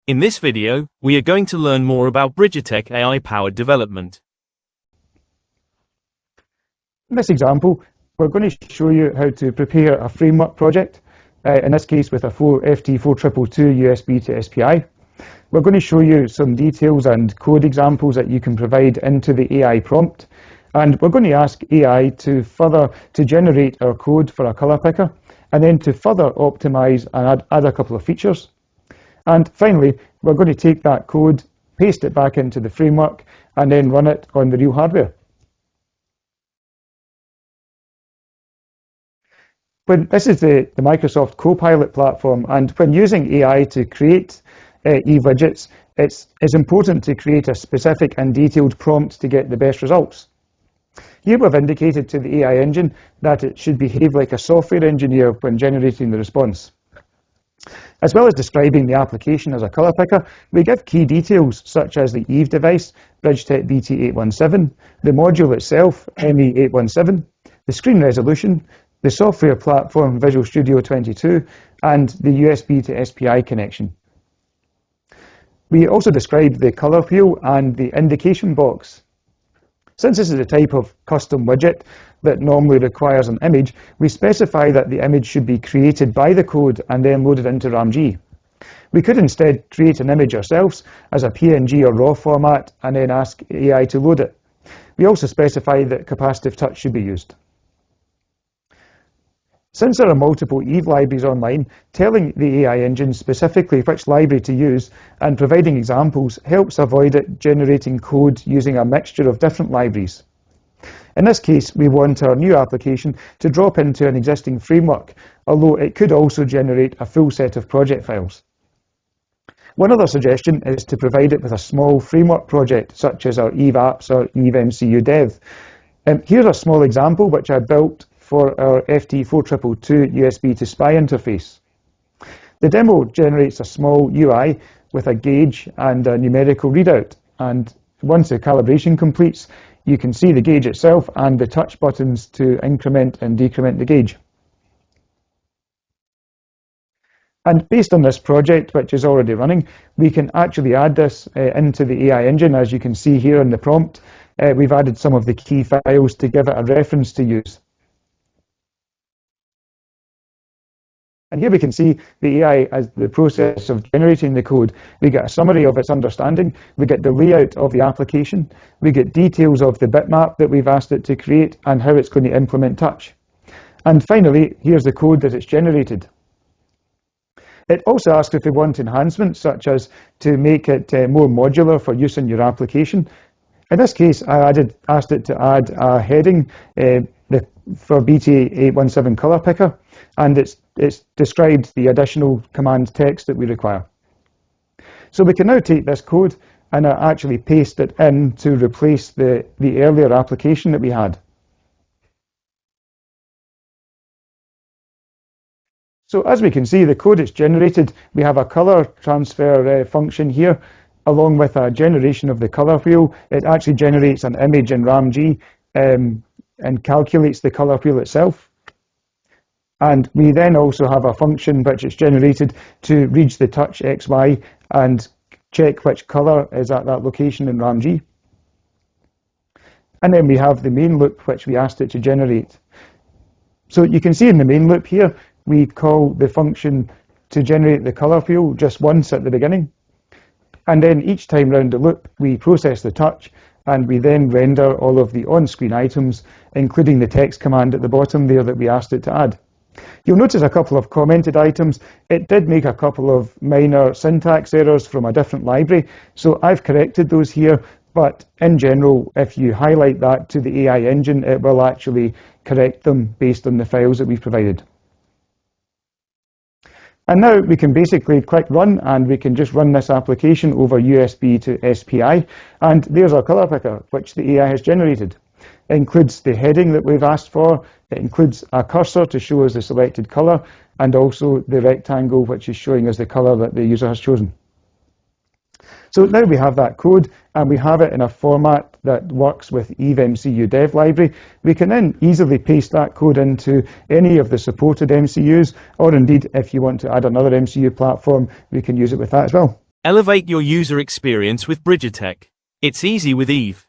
In this video, we are going to learn more about Bridgetek AI-powered development. In this example, we're going to show you how to prepare a framework project, in this case with a FT4222 USB to SPI. We're going to show you some details and code examples that you can provide into the AI prompt, and we're going to ask AI to generate our code for a color picker, and then to further optimize and add a couple of features. And finally, we're going to take that code, paste it back into the framework, and then run it on the real hardware. This is the Microsoft Copilot platform, and when using AI to create EVE widgets, it's important to create a specific and detailed prompt to get the best results. Here we've indicated to the AI engine that it should behave like a software engineer when generating the response. As well as describing the application as a color picker, we give key details such as the EVE device, Bridgetek BT817, the module itself, ME817, the screen resolution, the software platform Visual Studio 22, and the USB to SPI connection. We also describe the color wheel and the indication box. Since this is a type of custom widget that normally requires an image, we specify that the image should be created by the code and then loaded into RAMG. We could instead create an image ourselves as a PNG or RAW format and then ask AI to load it. We also specify that capacitive touch should be used. Since there are multiple EVE libraries online, telling the AI engine specifically which library to use and providing examples helps avoid it generating code using a mixture of different libraries. In this case, we want our new application to drop into an existing framework, although it could also generate a full set of project files. One other suggestion is to provide it with a small framework project, such as our EVE apps or EVE MCU Dev. Here's a small example which I built for our FT4222 USB to SPI interface. The demo generates a small UI with a gauge and a numerical readout, and once the calibration completes, you can see the gauge itself and the touch buttons to increment and decrement the gauge. And based on this project, which is already running, we can actually add this into the AI engine. As you can see here in the prompt, we've added some of the key files to give it a reference to use. And here we can see the AI as the process of generating the code. We get a summary of its understanding, we get the layout of the application, we get details of the bitmap that we've asked it to create and how it's going to implement touch. And finally, here's the code that it's generated. It also asks if we want enhancements, such as to make it more modular for use in your application. In this case, I asked it to add a heading for BT817 color picker, and it's described the additional command text that we require. So we can now take this code and actually paste it in to replace the earlier application that we had. So as we can see, the code is generated. We have a color transfer function here, along with a generation of the color wheel. It actually generates an image in RAMG and calculates the color wheel itself. And we then also have a function which is generated to read the touch XY and check which color is at that location in RAMG. And then we have the main loop which we asked it to generate. So you can see in the main loop here, we call the function to generate the color wheel just once at the beginning. And then each time round the loop, we process the touch, and we then render all of the on-screen items, including the text command at the bottom there that we asked it to add. You'll notice a couple of commented items. It did make a couple of minor syntax errors from a different library, so I've corrected those here, but in general, if you highlight that to the AI engine, it will actually correct them based on the files that we've provided. And now we can basically click run, and we can just run this application over USB to SPI, and there's our color picker, which the AI has generated. It includes the heading that we've asked for, it includes a cursor to show us the selected color, and also the rectangle which is showing us the color that the user has chosen. So now we have that code, and we have it in a format that works with EVE MCU Dev library. We can then easily paste that code into any of the supported MCUs, or indeed, if you want to add another MCU platform, we can use it with that as well. Elevate your user experience with Bridgetek. It's easy with EVE.